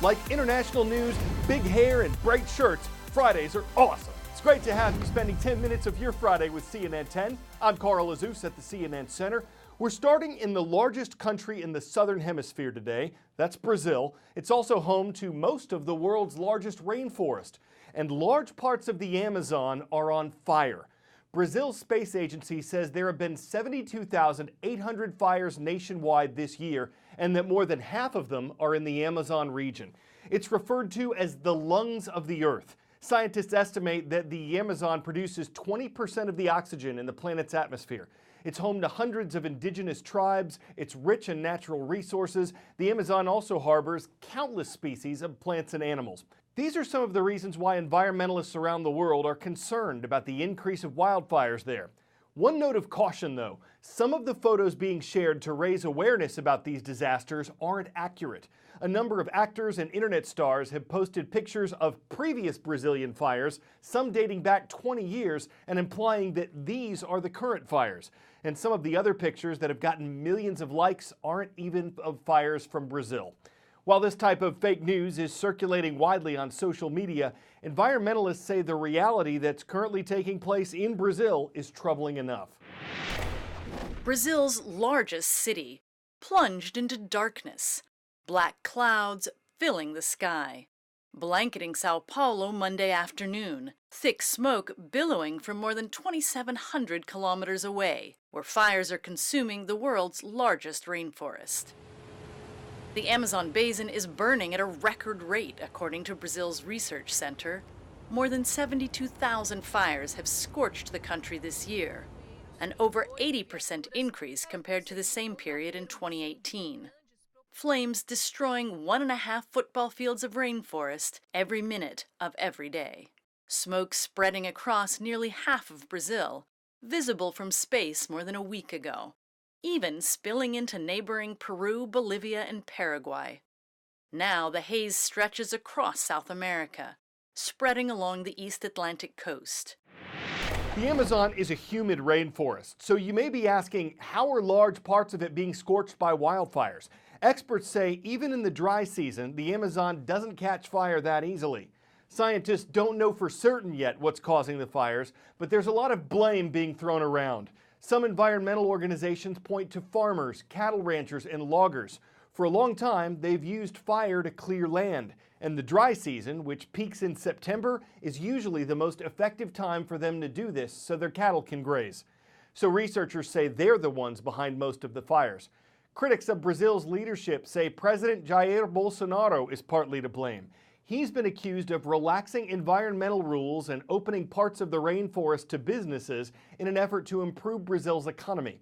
Like international news, big hair, and bright shirts, Fridays are awesome. It's great to have you spending 10 minutes of your Friday with CNN 10. I'm Carl Azus at the CNN Center. We're starting in the largest country in the southern hemisphere today. That's Brazil. It's also home to most of the world's largest rainforest. And large parts of the Amazon are on fire. Brazil's space agency says there have been 72,800 fires nationwide this year, and that more than half of them are in the Amazon region. It's referred to as the lungs of the Earth. Scientists estimate that the Amazon produces 20% of the oxygen in the planet's atmosphere. It's home to hundreds of indigenous tribes. It's rich in natural resources. The Amazon also harbors countless species of plants and animals. These are some of the reasons why environmentalists around the world are concerned about the increase of wildfires there. One note of caution, though, some of the photos being shared to raise awareness about these disasters aren't accurate. A number of actors and internet stars have posted pictures of previous Brazilian fires, some dating back 20 years, and implying that these are the current fires. And some of the other pictures that have gotten millions of likes aren't even of fires from Brazil. While this type of fake news is circulating widely on social media, environmentalists say the reality that's currently taking place in Brazil is troubling enough. Brazil's largest city plunged into darkness, black clouds filling the sky. Blanketing Sao Paulo Monday afternoon, thick smoke billowing from more than 2,700 kilometers away, where fires are consuming the world's largest rainforest. The Amazon basin is burning at a record rate, according to Brazil's research center. More than 72,000 fires have scorched the country this year, an over 80% increase compared to the same period in 2018. Flames destroying 1.5 football fields of rainforest every minute of every day. Smoke spreading across nearly half of Brazil, visible from space more than a week ago, even spilling into neighboring Peru, Bolivia, and Paraguay. Now the haze stretches across South America, spreading along the East Atlantic coast. The Amazon is a humid rainforest, so you may be asking, how are large parts of it being scorched by wildfires? Experts say even in the dry season, the Amazon doesn't catch fire that easily. Scientists don't know for certain yet what's causing the fires, but there's a lot of blame being thrown around. Some environmental organizations point to farmers, cattle ranchers, and loggers. For a long time, they've used fire to clear land, and the dry season, which peaks in September, is usually the most effective time for them to do this so their cattle can graze. So researchers say they're the ones behind most of the fires. Critics of Brazil's leadership say President Jair Bolsonaro is partly to blame. He's been accused of relaxing environmental rules and opening parts of the rainforest to businesses in an effort to improve Brazil's economy.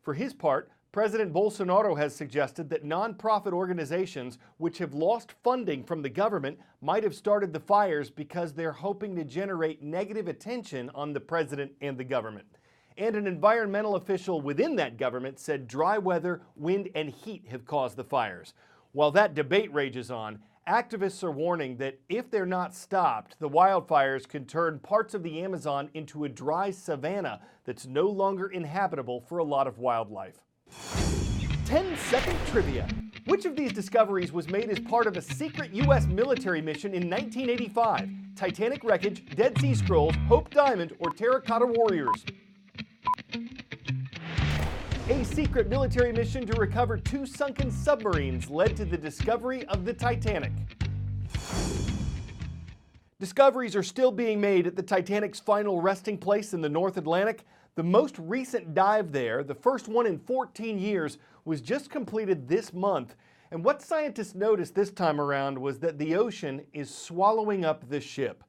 For his part, President Bolsonaro has suggested that nonprofit organizations which have lost funding from the government might have started the fires because they're hoping to generate negative attention on the president and the government. And an environmental official within that government said dry weather, wind, and heat have caused the fires. While that debate rages on, activists are warning that if they're not stopped, the wildfires could turn parts of the Amazon into a dry savanna that's no longer inhabitable for a lot of wildlife. 10-second trivia. Which of these discoveries was made as part of a secret U.S. military mission in 1985? Titanic wreckage, Dead Sea Scrolls, Hope Diamond, or Terracotta Warriors? A secret military mission to recover 2 sunken submarines led to the discovery of the Titanic. Discoveries are still being made at the Titanic's final resting place in the North Atlantic. The most recent dive there, the first one in 14 years, was just completed this month. And what scientists noticed this time around was that the ocean is swallowing up the ship.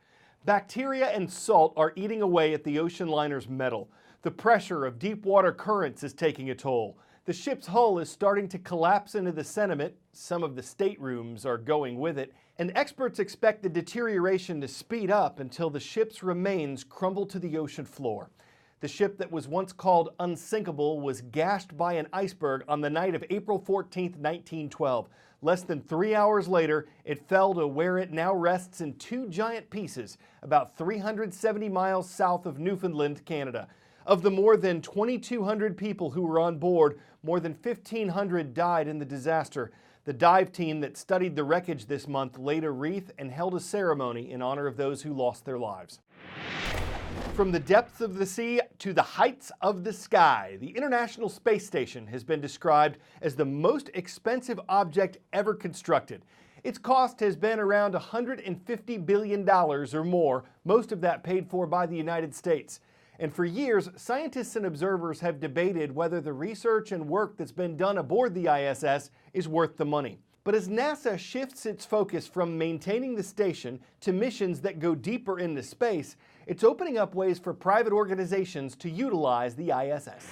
Bacteria and salt are eating away at the ocean liner's metal. The pressure of deep water currents is taking a toll. The ship's hull is starting to collapse into the sediment. Some of the staterooms are going with it. And experts expect the deterioration to speed up until the ship's remains crumble to the ocean floor. The ship that was once called unsinkable was gashed by an iceberg on the night of April 14, 1912. Less than 3 hours later, it fell to where it now rests in 2 giant pieces, about 370 miles south of Newfoundland, Canada. Of the more than 2,200 people who were on board, more than 1,500 died in the disaster. The dive team that studied the wreckage this month laid a wreath and held a ceremony in honor of those who lost their lives. From the depths of the sea to the heights of the sky, the International Space Station has been described as the most expensive object ever constructed. Its cost has been around $150 billion or more, most of that paid for by the United States. And for years, scientists and observers have debated whether the research and work that's been done aboard the ISS is worth the money. But as NASA shifts its focus from maintaining the station to missions that go deeper into space, it's opening up ways for private organizations to utilize the ISS.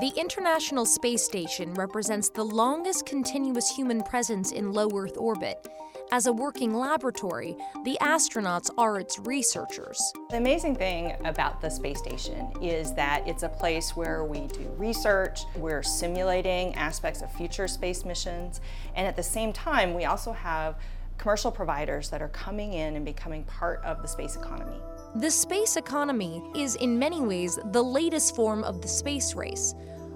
The International Space Station represents the longest continuous human presence in low Earth orbit. As a working laboratory, the astronauts are its researchers. The amazing thing about the space station is that it's a place where we do research, we're simulating aspects of future space missions, and at the same time, we also have commercial providers that are coming in and becoming part of the space economy. The space economy is in many ways the latest form of the space race.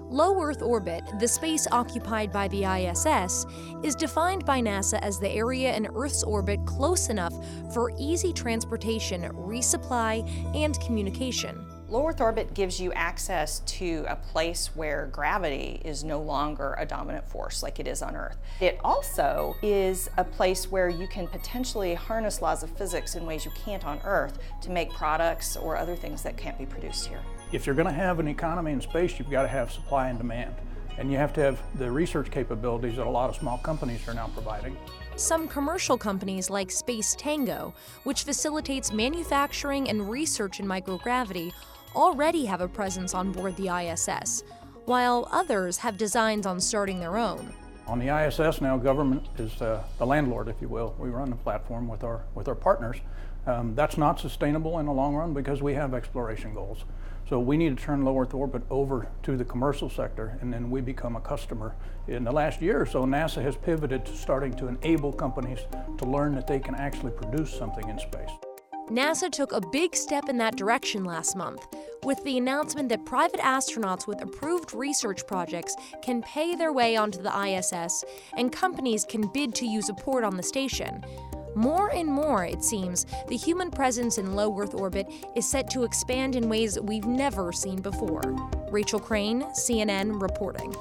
Low Earth orbit, the space occupied by the ISS, is defined by NASA as the area in Earth's orbit close enough for easy transportation, resupply, and communication. Low Earth orbit gives you access to a place where gravity is no longer a dominant force like it is on Earth. It also is a place where you can potentially harness laws of physics in ways you can't on Earth to make products or other things that can't be produced here. If you're going to have an economy in space, you've got to have supply and demand. And you have to have the research capabilities that a lot of small companies are now providing. Some commercial companies like Space Tango, which facilitates manufacturing and research in microgravity, already have a presence on board the ISS, while others have designs on starting their own. On the ISS now, government is the landlord, if you will. We run the platform with our partners. That's not sustainable in the long run because we have exploration goals. So we need to turn low Earth orbit over to the commercial sector, and then we become a customer. In the last year or so, NASA has pivoted to starting to enable companies to learn that they can actually produce something in space. NASA took a big step in that direction last month, with the announcement that private astronauts with approved research projects can pay their way onto the ISS, and companies can bid to use a port on the station. More and more, it seems, the human presence in low Earth orbit is set to expand in ways we've never seen before. Rachel Crane, CNN reporting.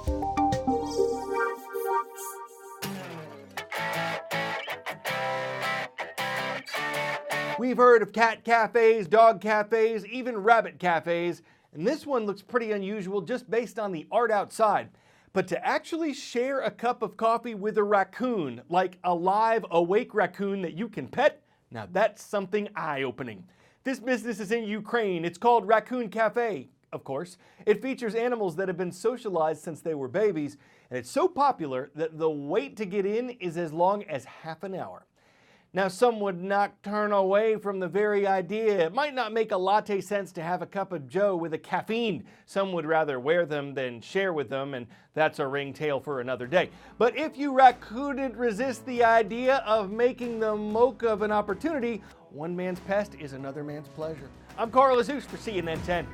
We've heard of cat cafes, dog cafes, even rabbit cafes, and this one looks pretty unusual just based on the art outside. But to actually share a cup of coffee with a raccoon, like a live, awake raccoon that you can pet, now that's something eye-opening. This business is in Ukraine. It's called Raccoon Cafe, of course. It features animals that have been socialized since they were babies, and it's so popular that the wait to get in is as long as half an hour. Now, some would not turn away from the very idea. It might not make a latte sense to have a cup of joe with a caffeine. Some would rather wear them than share with them, and that's a ring tale for another day. But if you couldn't resist the idea of making the mocha of an opportunity, one man's pest is another man's pleasure. I'm Carl Azus for CNN10.